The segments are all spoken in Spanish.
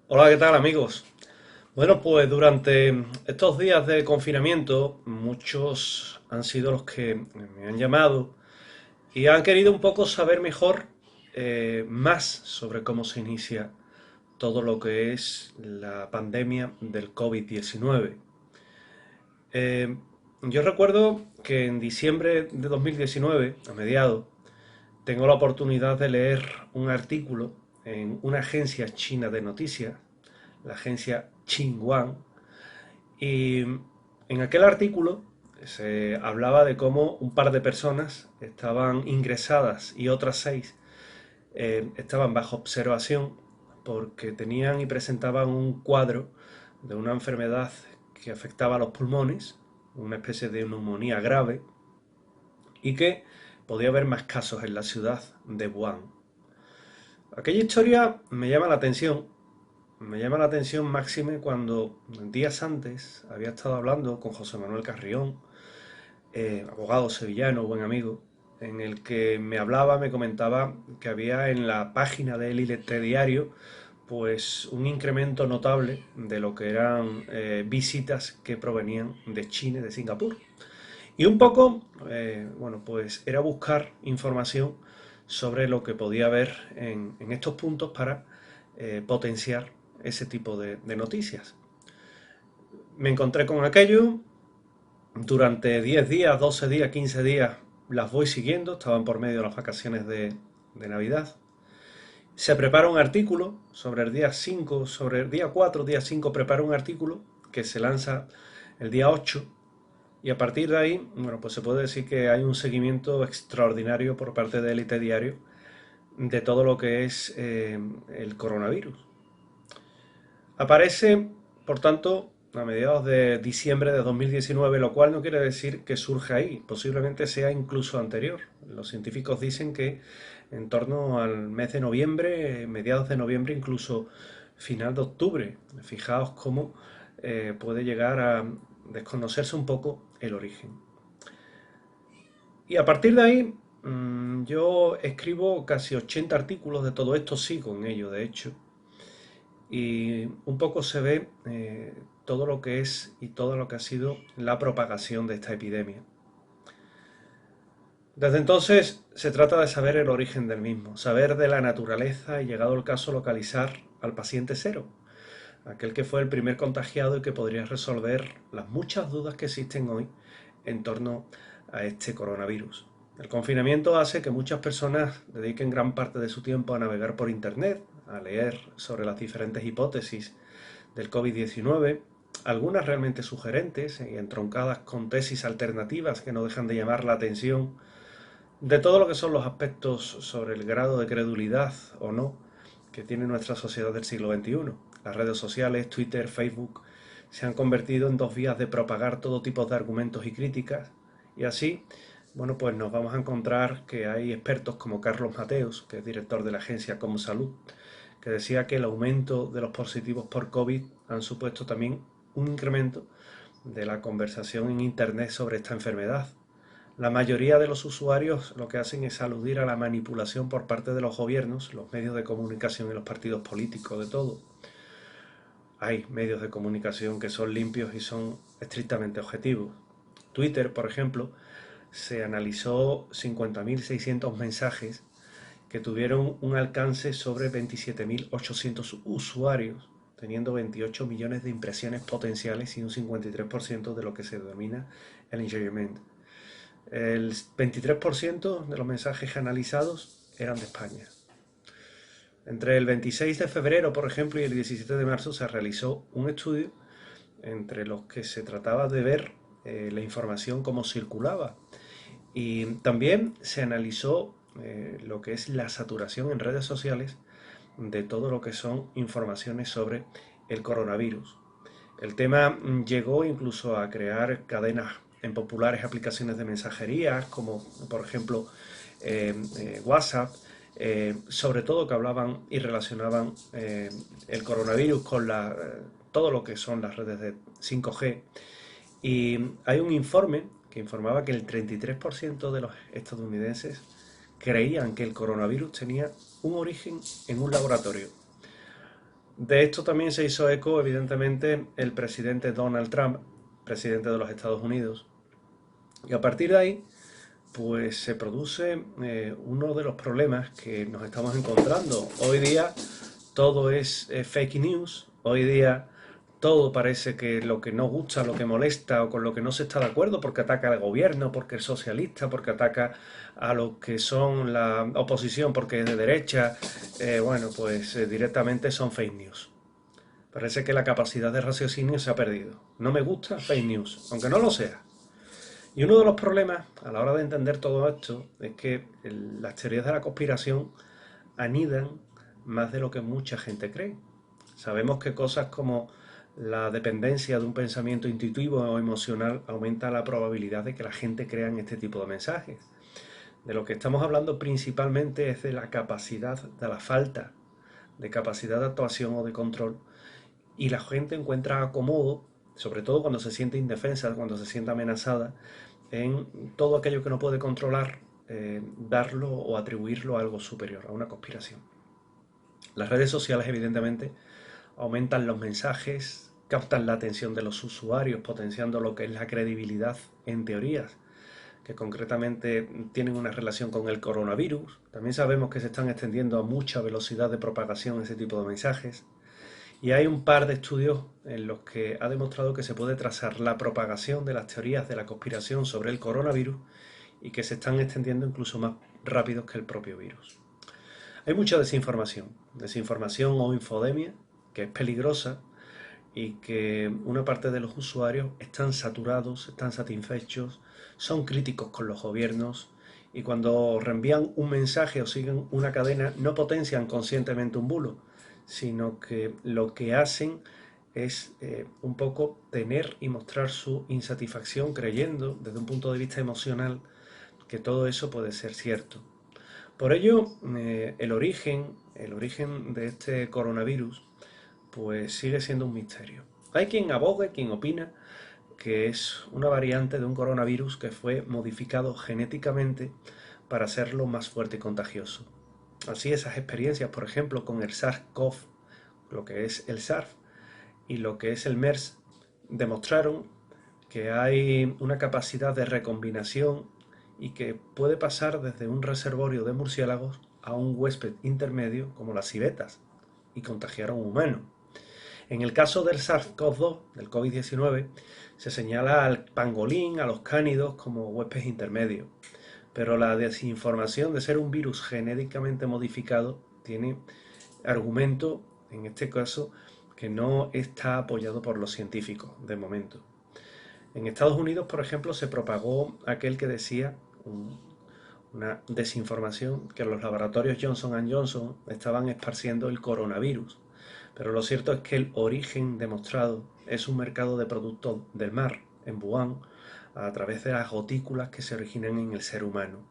Hola, ¿qué tal amigos? Bueno, pues durante estos días de confinamiento, muchos han sido los que me han llamado y han querido un poco saber mejor más sobre cómo se inicia todo lo que es la pandemia del COVID-19. Eh, yo recuerdo que en diciembre de 2019, a mediados, tengo la oportunidad de leer un artículo en una agencia china de noticias, la agencia Xinhua. Y en aquel artículo se hablaba de cómo un par de personas estaban ingresadas y otras seis estaban bajo observación porque tenían y presentaban un cuadro de una enfermedad que afectaba a los pulmones, una especie de neumonía grave, y que podía haber más casos en la ciudad de Wuhan. Aquella historia me llama la atención máxime cuando días antes había estado hablando con José Manuel Carrión, abogado sevillano, buen amigo, en el que me hablaba, me comentaba que había en la página del Diario pues un incremento notable de lo que eran visitas que provenían de China y de Singapur. Y un poco, bueno, pues era buscar información sobre lo que podía haber en estos puntos para potenciar ese tipo de noticias. Me encontré con aquello, durante 10 días, 12 días, 15 días las voy siguiendo, estaban por medio de las vacaciones de Navidad. Se prepara un artículo sobre el día 5, sobre el día 4, día 5 prepara un artículo que se lanza el día 8 y a partir de ahí, bueno, pues se puede decir que hay un seguimiento extraordinario por parte de Élite Diario de todo lo que es el coronavirus. Aparece, por tanto, a mediados de diciembre de 2019, lo cual no quiere decir que surge ahí, posiblemente sea incluso anterior. Los científicos dicen que en torno al mes de noviembre, mediados de noviembre, incluso final de octubre. Fijaos cómo puede llegar a desconocerse un poco el origen. Y a partir de ahí, yo escribo casi 80 artículos de todo esto, sigo en ello, de hecho, y un poco se ve todo lo que es y todo lo que ha sido la propagación de esta epidemia. Desde entonces se trata de saber el origen del mismo, saber de la naturaleza y, llegado el caso, localizar al paciente cero, aquel que fue el primer contagiado y que podría resolver las muchas dudas que existen hoy en torno a este coronavirus. El confinamiento hace que muchas personas dediquen gran parte de su tiempo a navegar por Internet, a leer sobre las diferentes hipótesis del COVID-19, algunas realmente sugerentes y entroncadas con tesis alternativas que no dejan de llamar la atención de todo lo que son los aspectos sobre el grado de credulidad o no que tiene nuestra sociedad del siglo XXI. Las redes sociales, Twitter, Facebook, se han convertido en dos vías de propagar todo tipo de argumentos y críticas, y así, bueno, pues nos vamos a encontrar que hay expertos como Carlos Mateos, que es director de la agencia Como Salud, que decía que el aumento de los positivos por COVID han supuesto también un incremento de la conversación en Internet sobre esta enfermedad. La mayoría de los usuarios lo que hacen es aludir a la manipulación por parte de los gobiernos, los medios de comunicación y los partidos políticos, de todo. Hay medios de comunicación que son limpios y son estrictamente objetivos. Twitter, por ejemplo, se analizó 50.600 mensajes que tuvieron un alcance sobre 27.800 usuarios, teniendo 28 millones de impresiones potenciales y un 53% de lo que se denomina el engagement. El 23% de los mensajes analizados eran de España. Entre el 26 de febrero, por ejemplo, y el 17 de marzo se realizó un estudio entre los que se trataba de ver la información cómo circulaba. Y también se analizó lo que es la saturación en redes sociales de todo lo que son informaciones sobre el coronavirus. El tema llegó incluso a crear cadenas en populares aplicaciones de mensajería, como por ejemplo WhatsApp, sobre todo que hablaban y relacionaban el coronavirus con todo lo que son las redes de 5G. Y hay un informe que informaba que el 33% de los estadounidenses creían que el coronavirus tenía un origen en un laboratorio. De esto también se hizo eco, evidentemente, el presidente Donald Trump, presidente de los Estados Unidos. Y a partir de ahí, pues se produce uno de los problemas que nos estamos encontrando. Hoy día todo es fake news, hoy día todo parece que lo que no gusta, lo que molesta o con lo que no se está de acuerdo porque ataca al gobierno, porque es socialista, porque ataca a los que son la oposición porque es de derecha, bueno, pues directamente son fake news. Parece que la capacidad de raciocinio se ha perdido. No me gusta fake news, aunque no lo sea. Y uno de los problemas a la hora de entender todo esto es que las teorías de la conspiración anidan más de lo que mucha gente cree. Sabemos que cosas como la dependencia de un pensamiento intuitivo o emocional aumenta la probabilidad de que la gente crea en este tipo de mensajes. De lo que estamos hablando principalmente es de la capacidad, de la falta de capacidad de actuación o de control, y la gente encuentra acomodo, sobre todo cuando se siente indefensa, cuando se siente amenazada, en todo aquello que no puede controlar, darlo o atribuirlo a algo superior, a una conspiración. Las redes sociales, evidentemente, aumentan los mensajes, captan la atención de los usuarios, potenciando lo que es la credibilidad en teorías que concretamente tienen una relación con el coronavirus. También sabemos que se están extendiendo a mucha velocidad de propagación ese tipo de mensajes. Y hay un par de estudios en los que ha demostrado que se puede trazar la propagación de las teorías de la conspiración sobre el coronavirus y que se están extendiendo incluso más rápidos que el propio virus. Hay mucha desinformación o infodemia, que es peligrosa y que una parte de los usuarios están saturados, están satisfechos, son críticos con los gobiernos y cuando reenvían un mensaje o siguen una cadena no potencian conscientemente un bulo, sino que lo que hacen es un poco tener y mostrar su insatisfacción creyendo desde un punto de vista emocional que todo eso puede ser cierto. Por ello, el origen de este coronavirus pues sigue siendo un misterio. Hay quien aboga, quien opina que es una variante de un coronavirus que fue modificado genéticamente para hacerlo más fuerte y contagioso. Así esas experiencias, por ejemplo, con el SARS-CoV, lo que es el SARS y lo que es el MERS, demostraron que hay una capacidad de recombinación y que puede pasar desde un reservorio de murciélagos a un huésped intermedio como las civetas y contagiar a un humano. En el caso del SARS-CoV-2, del COVID-19, se señala al pangolín, a los cánidos como huéspedes intermedios. Pero la desinformación de ser un virus genéticamente modificado tiene argumento, en este caso, que no está apoyado por los científicos de momento. En Estados Unidos, por ejemplo, se propagó aquel que decía una desinformación que los laboratorios Johnson Johnson estaban esparciendo el coronavirus. Pero lo cierto es que el origen demostrado es un mercado de productos del mar, en Wuhan, a través de las gotículas que se originan en el ser humano,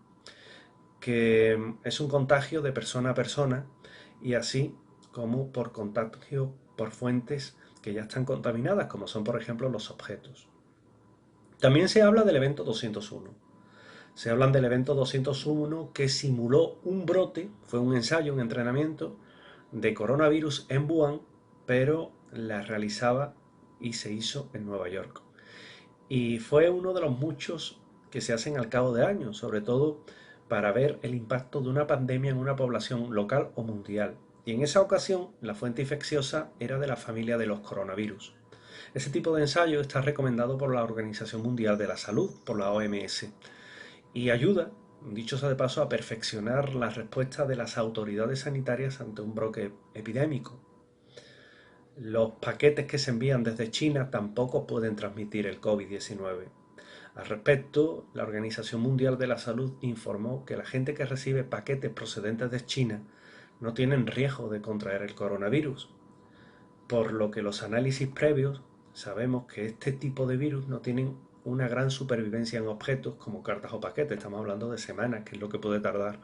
que es un contagio de persona a persona y así como por contagio por fuentes que ya están contaminadas, como son por ejemplo los objetos. También se habla del evento 201. Se hablan del evento 201 que simuló un brote, fue un ensayo, un entrenamiento de coronavirus en Wuhan, pero la realizaba y se hizo en Nueva York. Y fue uno de los muchos que se hacen al cabo de años, sobre todo para ver el impacto de una pandemia en una población local o mundial. Y en esa ocasión la fuente infecciosa era de la familia de los coronavirus. Ese tipo de ensayo está recomendado por la Organización Mundial de la Salud, por la OMS, y ayuda, dicho sea de paso, a perfeccionar la respuesta de las autoridades sanitarias ante un brote epidémico. Los paquetes que se envían desde China tampoco pueden transmitir el COVID-19. Al respecto, la Organización Mundial de la Salud informó que la gente que recibe paquetes procedentes de China no tienen riesgo de contraer el coronavirus, por lo que los análisis previos sabemos que este tipo de virus no tienen una gran supervivencia en objetos como cartas o paquetes. Estamos hablando de semanas, que es lo que puede tardar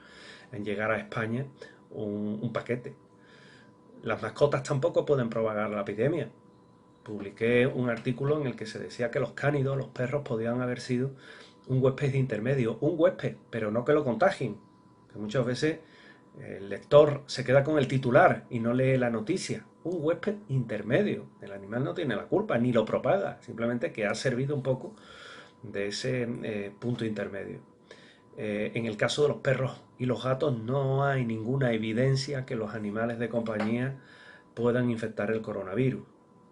en llegar a España un paquete. Las mascotas tampoco pueden propagar la epidemia. Publiqué un artículo en el que se decía que los cánidos, los perros, podían haber sido un huésped intermedio. Un huésped, pero no que lo contagien. Que muchas veces El lector se queda con el titular y no lee la noticia. Un huésped intermedio. El animal no tiene la culpa, ni lo propaga, simplemente que ha servido un poco de ese punto intermedio. En el caso de los perros y los gatos no hay ninguna evidencia que los animales de compañía puedan infectar el coronavirus.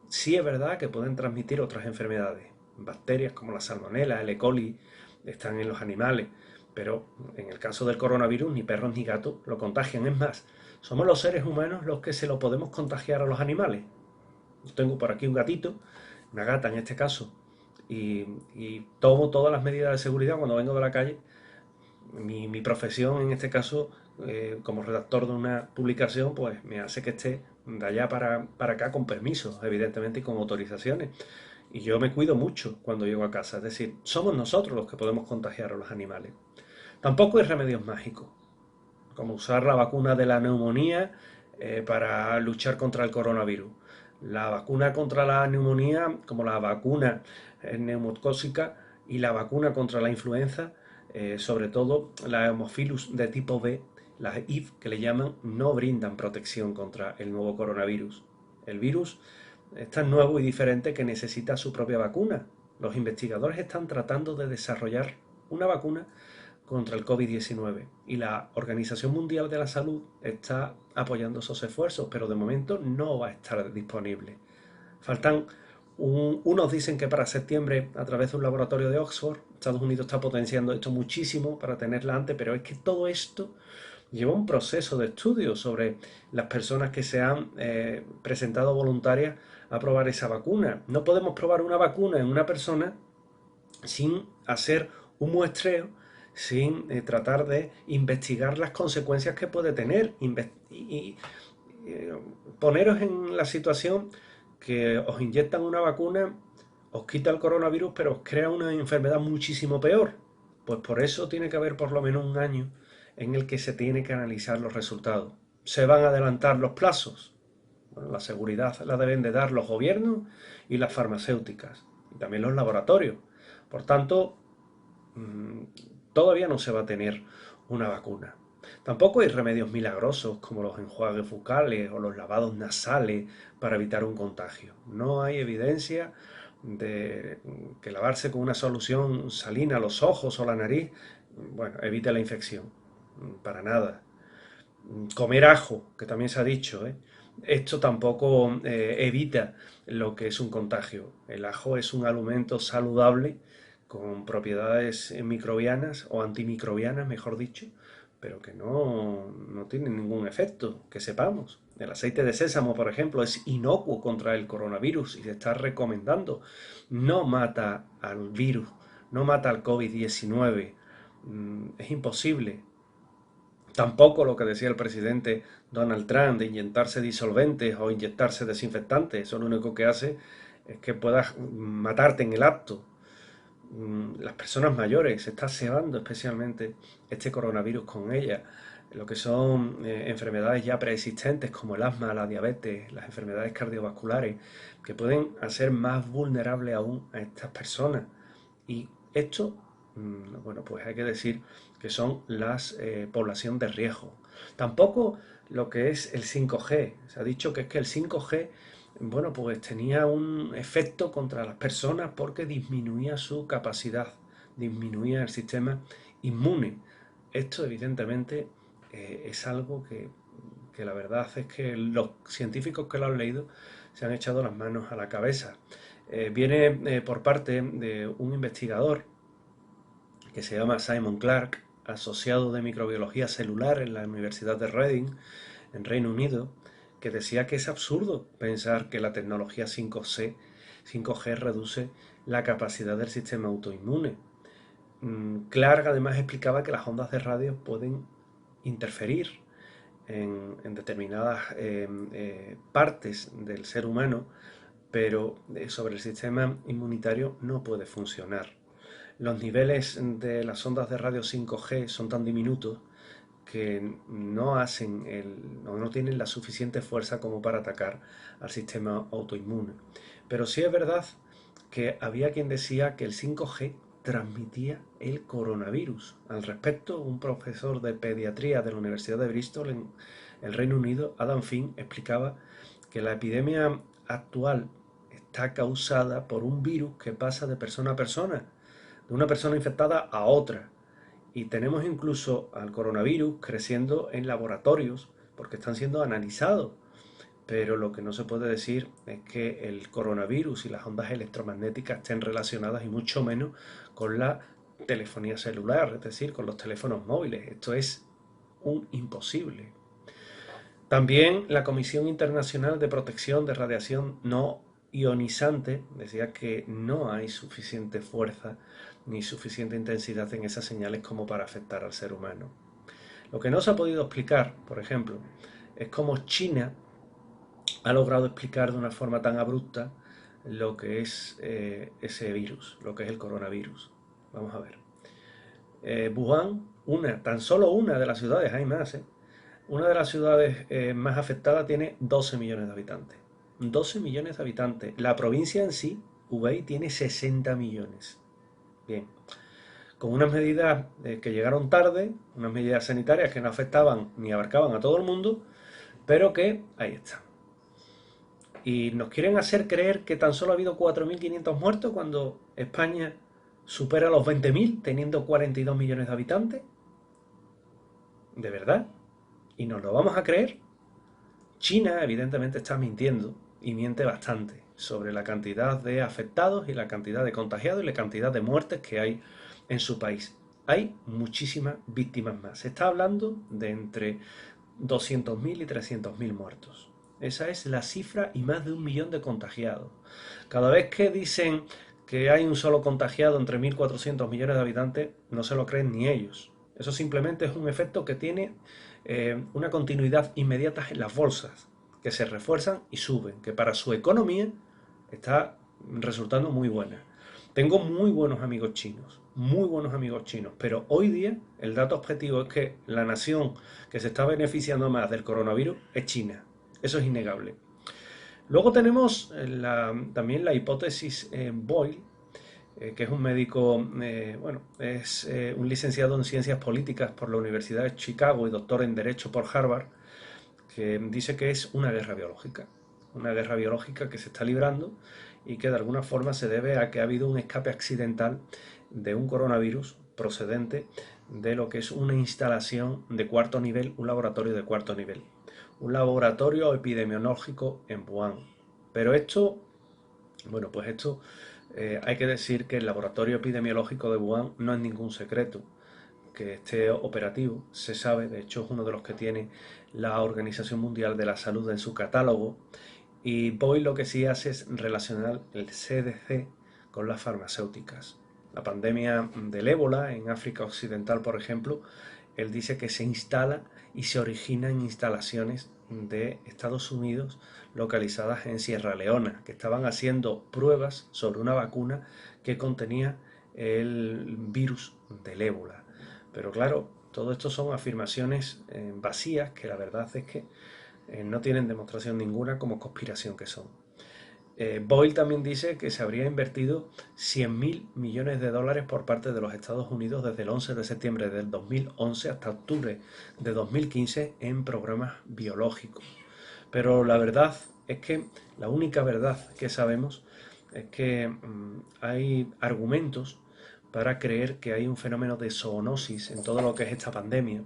Sí es verdad que pueden transmitir otras enfermedades. Bacterias como la salmonela, el E. coli están en los animales, pero en el caso del coronavirus ni perros ni gatos lo contagian. Es más, somos los seres humanos los que se lo podemos contagiar a los animales. Yo tengo por aquí un gatito, una gata en este caso, y tomo todas las medidas de seguridad cuando vengo de la calle. Mi profesión en este caso, como redactor de una publicación, pues me hace que esté de allá para acá con permisos, evidentemente, y con autorizaciones. Y yo me cuido mucho cuando llego a casa, es decir, somos nosotros los que podemos contagiar a los animales. Tampoco hay remedios mágicos, como usar la vacuna de la neumonía para luchar contra el coronavirus. La vacuna contra la neumonía, como la vacuna neumocócica y la vacuna contra la influenza, sobre todo la Haemophilus de tipo B, las HIV que le llaman, no brindan protección contra el nuevo coronavirus. El virus es tan nuevo y diferente que necesita su propia vacuna. Los investigadores están tratando de desarrollar una vacuna contra el COVID-19 y la Organización Mundial de la Salud está apoyando esos esfuerzos, pero de momento no va a estar disponible. Faltan unos dicen que para septiembre, a través de un laboratorio de Oxford, Estados Unidos está potenciando esto muchísimo para tenerla antes, pero es que todo esto lleva un proceso de estudio sobre las personas que se han presentado voluntarias a probar esa vacuna. No podemos probar una vacuna en una persona sin hacer un muestreo, sin tratar de investigar las consecuencias que puede tener. Poneros en la situación que os inyectan una vacuna, os quita el coronavirus, pero os crea una enfermedad muchísimo peor. Pues por eso tiene que haber por lo menos un año en el que se tiene que analizar los resultados. ¿Se van a adelantar los plazos? Bueno, la seguridad la deben de dar los gobiernos y las farmacéuticas, y también los laboratorios. Por tanto, todavía no se va a tener una vacuna. Tampoco hay remedios milagrosos como los enjuagues bucales o los lavados nasales para evitar un contagio. No hay evidencia de que lavarse con una solución salina los ojos o la nariz, bueno, evite la infección. Para nada. Comer ajo, que también se ha dicho, ¿eh? Esto tampoco evita lo que es un contagio. El ajo es un alimento saludable con propiedades microbianas o antimicrobianas, mejor dicho, pero que no tiene ningún efecto, que sepamos. El aceite de sésamo, por ejemplo, es inocuo contra el coronavirus y se está recomendando. No mata al virus, no mata al COVID-19. Es imposible. Tampoco lo que decía el presidente Donald Trump de inyectarse disolventes o inyectarse desinfectantes. Eso lo único que hace es que puedas matarte en el acto. Las personas mayores, se está cebando especialmente este coronavirus con ellas. Lo que son enfermedades ya preexistentes como el asma, la diabetes, las enfermedades cardiovasculares, que pueden hacer más vulnerables aún a estas personas. Y esto, bueno, pues hay que decir que son las población de riesgo. Tampoco lo que es el 5G. Se ha dicho que es que el 5G, bueno, pues tenía un efecto contra las personas porque disminuía su capacidad, disminuía el sistema inmune. Esto evidentemente es algo que la verdad es que los científicos que lo han leído se han echado las manos a la cabeza. Viene por parte de un investigador que se llama Simon Clark, asociado de microbiología celular en la Universidad de Reading, en Reino Unido, que decía que es absurdo pensar que la tecnología 5G reduce la capacidad del sistema autoinmune. Clark además explicaba que las ondas de radio pueden interferir en determinadas partes del ser humano, pero sobre el sistema inmunitario no puede funcionar. Los niveles de las ondas de radio 5G son tan diminutos que no tienen la suficiente fuerza como para atacar al sistema autoinmune. Pero sí es verdad que había quien decía que el 5G transmitía el coronavirus. Al respecto, un profesor de pediatría de la Universidad de Bristol en el Reino Unido, Adam Finn, explicaba que la epidemia actual está causada por un virus que pasa de persona a persona, de una persona infectada a otra. Y tenemos incluso al coronavirus creciendo en laboratorios porque están siendo analizados. Pero lo que no se puede decir es que el coronavirus y las ondas electromagnéticas estén relacionadas y mucho menos con la telefonía celular, es decir, con los teléfonos móviles. Esto es un imposible. También la Comisión Internacional de Protección de Radiación No Ionizante decía que no hay suficiente fuerza ni suficiente intensidad en esas señales como para afectar al ser humano. Lo que no se ha podido explicar, por ejemplo, es cómo China ha logrado explicar de una forma tan abrupta lo que es ese virus, lo que es el coronavirus. Vamos a ver. Wuhan, tan solo una de las ciudades, hay más, una de las ciudades más afectadas tiene 12 millones de habitantes. 12 millones de habitantes. La provincia en sí, Hubei, tiene 60 millones. Bien. Con unas medidas que llegaron tarde, unas medidas sanitarias que no afectaban ni abarcaban a todo el mundo, pero que ahí están. Y nos quieren hacer creer que tan solo ha habido 4.500 muertos cuando España supera los 20.000 teniendo 42 millones de habitantes. ¿De verdad? ¿Y nos lo vamos a creer? China evidentemente está mintiendo y miente bastante sobre la cantidad de afectados y la cantidad de contagiados y la cantidad de muertes que hay en su país. Hay muchísimas víctimas más. Se está hablando de entre 200.000 y 300.000 muertos. Esa es la cifra y más de 1 millón de contagiados. Cada vez que dicen que hay un solo contagiado entre 1.400 millones de habitantes, no se lo creen ni ellos. Eso simplemente es un efecto que tiene una continuidad inmediata en las bolsas, que se refuerzan y suben, que para su economía está resultando muy buena. Tengo muy buenos amigos chinos, pero hoy día el dato objetivo es que la nación que se está beneficiando más del coronavirus es China. Eso es innegable. Luego tenemos también la hipótesis Boyle, que es un médico, es un licenciado en Ciencias Políticas por la Universidad de Chicago y doctor en Derecho por Harvard, que dice que es una guerra biológica que se está librando y que de alguna forma se debe a que ha habido un escape accidental de un coronavirus procedente de lo que es una instalación de cuarto nivel, un laboratorio de cuarto nivel, un laboratorio epidemiológico en Wuhan. Pero esto, hay que decir que el laboratorio epidemiológico de Wuhan no es ningún secreto, que esté operativo, se sabe, de hecho es uno de los que tiene la Organización Mundial de la Salud en su catálogo, y Boyle lo que sí hace es relacionar el CDC con las farmacéuticas. La pandemia del ébola en África Occidental, por ejemplo, él dice que se instala y se origina en instalaciones de Estados Unidos localizadas en Sierra Leona, que estaban haciendo pruebas sobre una vacuna que contenía el virus del ébola. Pero claro, todo esto son afirmaciones vacías que la verdad es que no tienen demostración ninguna como conspiración que son. Boyle también dice que se habría invertido 100.000 millones de dólares por parte de los Estados Unidos desde el 11 de septiembre del 2011 hasta octubre de 2015 en programas biológicos. Pero la verdad es que la única verdad que sabemos es que hay argumentos para creer que hay un fenómeno de zoonosis en todo lo que es esta pandemia.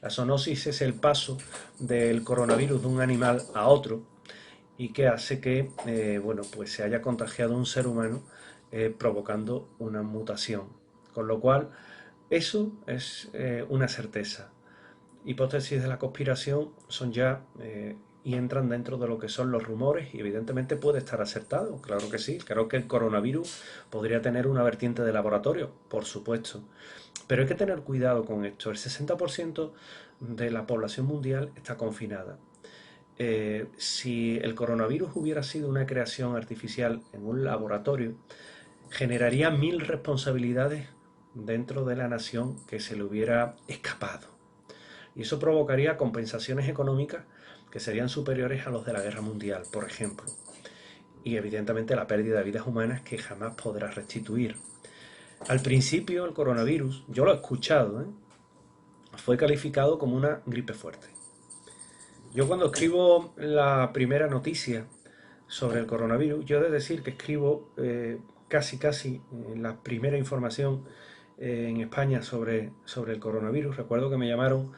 La zoonosis es el paso del coronavirus de un animal a otro y que hace que pues se haya contagiado un ser humano provocando una mutación. Con lo cual, eso es una certeza. Hipótesis de la conspiración son ya y entran dentro de lo que son los rumores y evidentemente puede estar acertado, claro que sí, claro que el coronavirus podría tener una vertiente de laboratorio, por supuesto, pero hay que tener cuidado con esto, el 60% de la población mundial está confinada. Si el coronavirus hubiera sido una creación artificial en un laboratorio, generaría 1.000 responsabilidades dentro de la nación que se le hubiera escapado. Y eso provocaría compensaciones económicas que serían superiores a los de la guerra mundial, por ejemplo. Y evidentemente la pérdida de vidas humanas que jamás podrá restituir. Al principio el coronavirus, yo lo he escuchado, ¿eh? Fue calificado como una gripe fuerte. Yo cuando escribo la primera noticia sobre el coronavirus, yo he de decir que escribo casi la primera información en España sobre el coronavirus. Recuerdo que me llamaron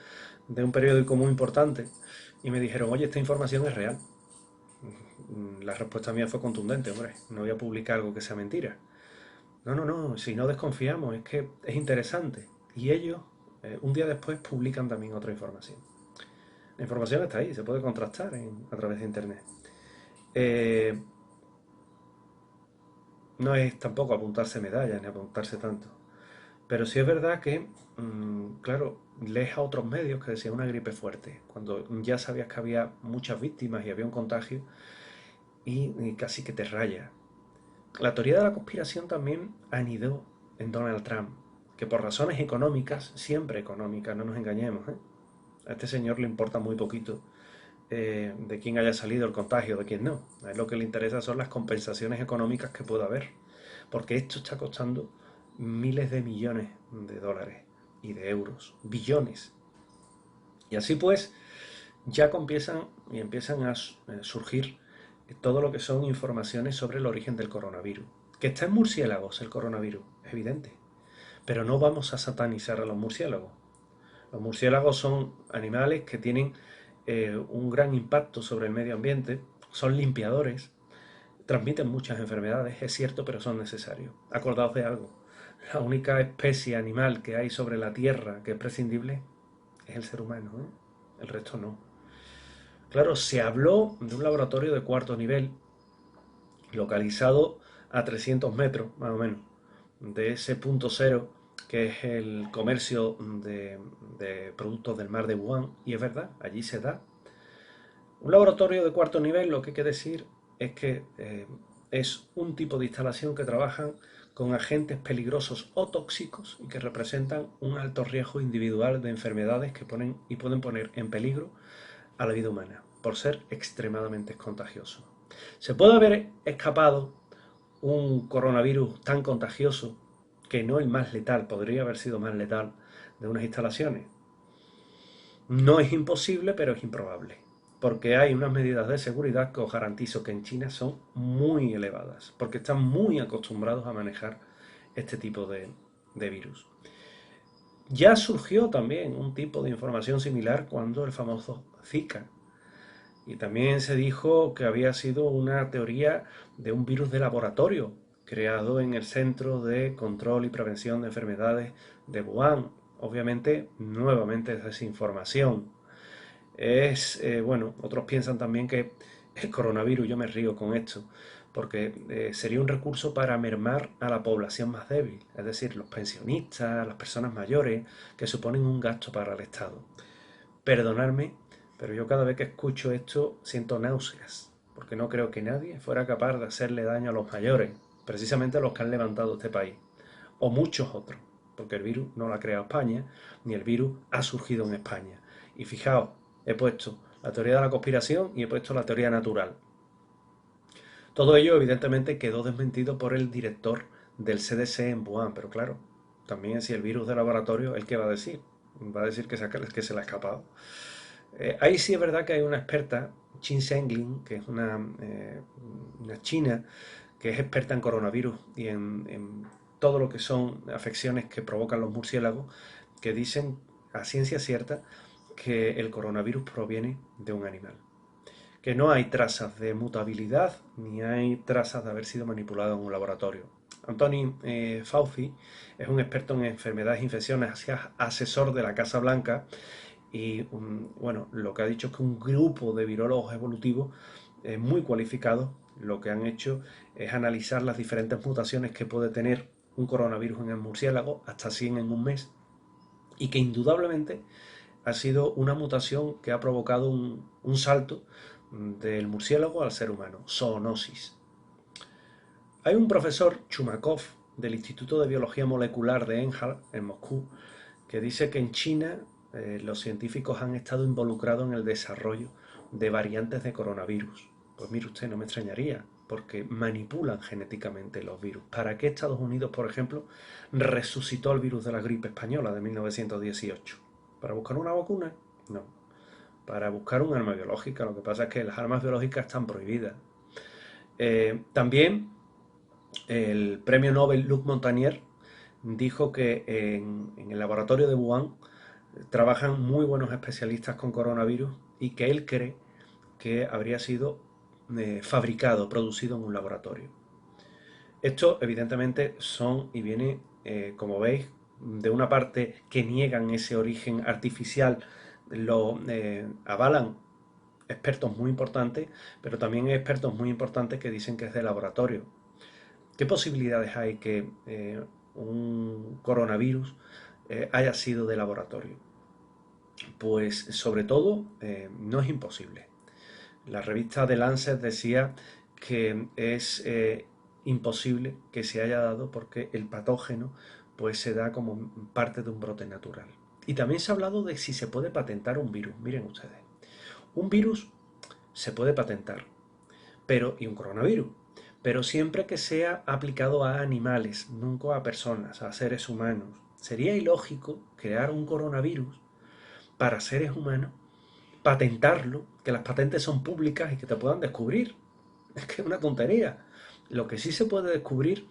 de un periódico muy importante y me dijeron, oye, esta información es real. La respuesta mía fue contundente, hombre, no voy a publicar algo que sea mentira. No, no, no, si no desconfiamos, es que es interesante. Y ellos, un día después, publican también otra información. La información está ahí, se puede contrastar a través de Internet. Eh, no es tampoco apuntarse medallas ni apuntarse tanto. Pero sí es verdad que, claro, lees a otros medios que decían una gripe fuerte, cuando ya sabías que había muchas víctimas y había un contagio y casi que te raya. La teoría de la conspiración también anidó en Donald Trump, que por razones económicas, siempre económicas, no nos engañemos, ¿eh? A este señor le importa muy poquito de quién haya salido el contagio, de quién no. A él lo que le interesa son las compensaciones económicas que pueda haber, porque esto está costando miles de millones de dólares y de euros, billones. Y así pues, ya empiezan a surgir todo lo que son informaciones sobre el origen del coronavirus. Que está en murciélagos el coronavirus, es evidente. Pero no vamos a satanizar a los murciélagos. Los murciélagos son animales que tienen un gran impacto sobre el medio ambiente, son limpiadores, transmiten muchas enfermedades, es cierto, pero son necesarios. Acordaos de algo, la única especie animal que hay sobre la Tierra que es prescindible es el ser humano, ¿eh? El resto no. Claro, se habló de un laboratorio de cuarto nivel, localizado a 300 metros, más o menos, de ese punto cero que es el comercio de productos del mar de Wuhan, y es verdad, allí se da. Un laboratorio de cuarto nivel, lo que hay que decir es que es un tipo de instalación que trabajan con agentes peligrosos o tóxicos y que representan un alto riesgo individual de enfermedades que ponen y pueden poner en peligro a la vida humana por ser extremadamente contagioso. Se puede haber escapado un coronavirus tan contagioso que no el más letal, podría haber sido más letal de unas instalaciones. No es imposible, pero es improbable, porque hay unas medidas de seguridad que os garantizo que en China son muy elevadas, porque están muy acostumbrados a manejar este tipo de virus. Ya surgió también un tipo de información similar cuando el famoso Zika, y también se dijo que había sido una teoría de un virus de laboratorio creado en el Centro de Control y Prevención de Enfermedades de Wuhan. Obviamente, nuevamente es desinformación. Bueno, otros piensan también que el coronavirus, yo me río con esto, porque sería un recurso para mermar a la población más débil, es decir, los pensionistas, las personas mayores, que suponen un gasto para el Estado. Perdonadme, pero yo cada vez que escucho esto siento náuseas, porque no creo que nadie fuera capaz de hacerle daño a los mayores, precisamente a los que han levantado este país, o muchos otros, porque el virus no lo ha creado España, ni el virus ha surgido en España. Y fijaos, he puesto la teoría de la conspiración y he puesto la teoría natural. Todo ello evidentemente quedó desmentido por el director del CDC en Wuhan, pero claro, también si el virus de laboratorio, ¿el qué va a decir? Va a decir que se le ha escapado. Ahí sí es verdad que hay una experta, Qin Zhenglin, que es una china, que es experta en coronavirus y en todo lo que son afecciones que provocan los murciélagos, que dicen a ciencia cierta que el coronavirus proviene de un animal. Que no hay trazas de mutabilidad ni hay trazas de haber sido manipulado en un laboratorio. Anthony Fauci es un experto en enfermedades e infecciones, asesor de la Casa Blanca y bueno, lo que ha dicho es que un grupo de virólogos evolutivos muy cualificados lo que han hecho es analizar las diferentes mutaciones que puede tener un coronavirus en el murciélago, hasta 100 en un mes, y que indudablemente ha sido una mutación que ha provocado un salto del murciélago al ser humano, zoonosis. Hay un profesor, Chumakov, del Instituto de Biología Molecular de Enhal, en Moscú, que dice que en China los científicos han estado involucrados en el desarrollo de variantes de coronavirus. Pues mire usted, no me extrañaría, porque manipulan genéticamente los virus. ¿Para qué Estados Unidos, por ejemplo, resucitó el virus de la gripe española de 1918? ¿Para buscar una vacuna? No. Para buscar un arma biológica. Lo que pasa es que las armas biológicas están prohibidas. También el premio Nobel Luc Montagnier dijo que en el laboratorio de Wuhan trabajan muy buenos especialistas con coronavirus y que él cree que habría sido fabricado, producido en un laboratorio. Esto evidentemente son y viene, como veis, de una parte que niegan ese origen artificial, lo avalan expertos muy importantes, pero también hay expertos muy importantes que dicen que es de laboratorio. ¿Qué posibilidades hay que un coronavirus haya sido de laboratorio? Pues sobre todo no es imposible. La revista The Lancet decía que es imposible que se haya dado porque el patógeno pues se da como parte de un brote natural. Y también se ha hablado de si se puede patentar un virus. Miren ustedes, un virus se puede patentar, y un coronavirus, pero siempre que sea aplicado a animales, nunca a personas, a seres humanos. Sería ilógico crear un coronavirus para seres humanos, patentarlo, que las patentes son públicas y que te puedan descubrir. Es que es una tontería. Lo que sí se puede descubrir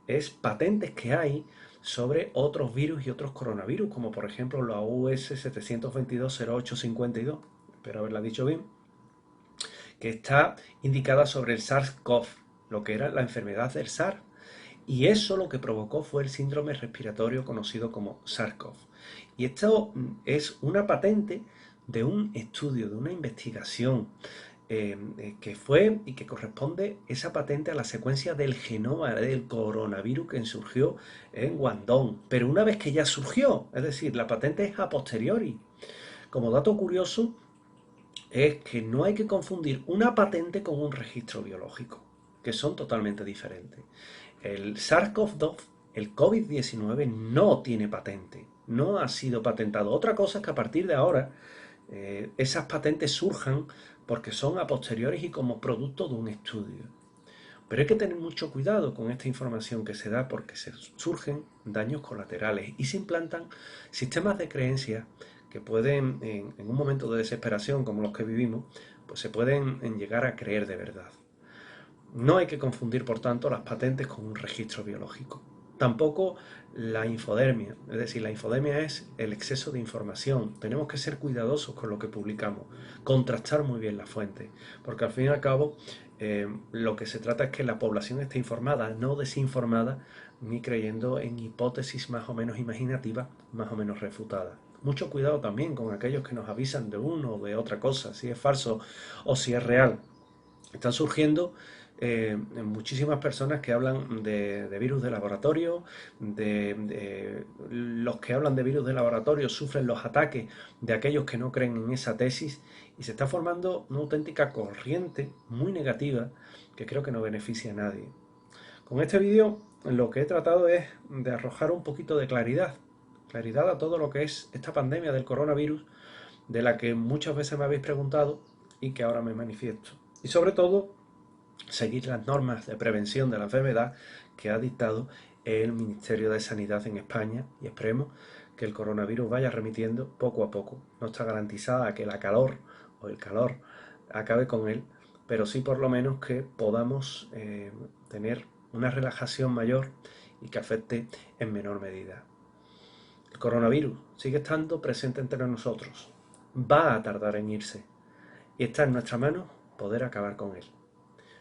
es patentes que hay sobre otros virus y otros coronavirus, como por ejemplo la US 722-0852, espero haberla dicho bien, que está indicada sobre el SARS-CoV, lo que era la enfermedad del SARS. Y eso lo que provocó fue el síndrome respiratorio conocido como SARS-CoV. Y esto es una patente de un estudio, de una investigación que fue y que corresponde esa patente a la secuencia del genoma del coronavirus que surgió en Guangdong. Pero una vez que ya surgió, es decir, la patente es a posteriori. Como dato curioso, es que no hay que confundir una patente con un registro biológico, que son totalmente diferentes. El SARS-CoV-2, el COVID-19, no tiene patente, no ha sido patentado. Otra cosa es que a partir de ahora esas patentes surjan porque son a posteriores y como producto de un estudio. Pero hay que tener mucho cuidado con esta información que se da porque se surgen daños colaterales y se implantan sistemas de creencias que pueden, en un momento de desesperación como los que vivimos, pues se pueden llegar a creer de verdad. No hay que confundir, por tanto, las patentes con un registro biológico. Tampoco la infodermia, es decir, la infodemia es el exceso de información. Tenemos que ser cuidadosos con lo que publicamos, contrastar muy bien las fuentes, porque al fin y al cabo lo que se trata es que la población esté informada, no desinformada, ni creyendo en hipótesis más o menos imaginativas, más o menos refutadas. Mucho cuidado también con aquellos que nos avisan de uno o de otra cosa, si es falso o si es real. Están surgiendo muchísimas personas que hablan de virus de laboratorio, los que hablan de virus de laboratorio sufren los ataques de aquellos que no creen en esa tesis y se está formando una auténtica corriente muy negativa que creo que no beneficia a nadie. Con este vídeo lo que he tratado es de arrojar un poquito de claridad, claridad a todo lo que es esta pandemia del coronavirus, de la que muchas veces me habéis preguntado y que ahora me manifiesto. Y sobre todo, seguir las normas de prevención de la enfermedad que ha dictado el Ministerio de Sanidad en España y esperemos que el coronavirus vaya remitiendo poco a poco. No está garantizada que la calor o el calor acabe con él, pero sí por lo menos que podamos tener una relajación mayor y que afecte en menor medida. El coronavirus sigue estando presente entre nosotros, va a tardar en irse y está en nuestra mano poder acabar con él,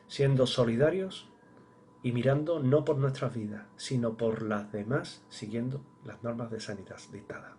siendo solidarios y mirando no por nuestras vidas, sino por las demás, siguiendo las normas de sanidad dictadas.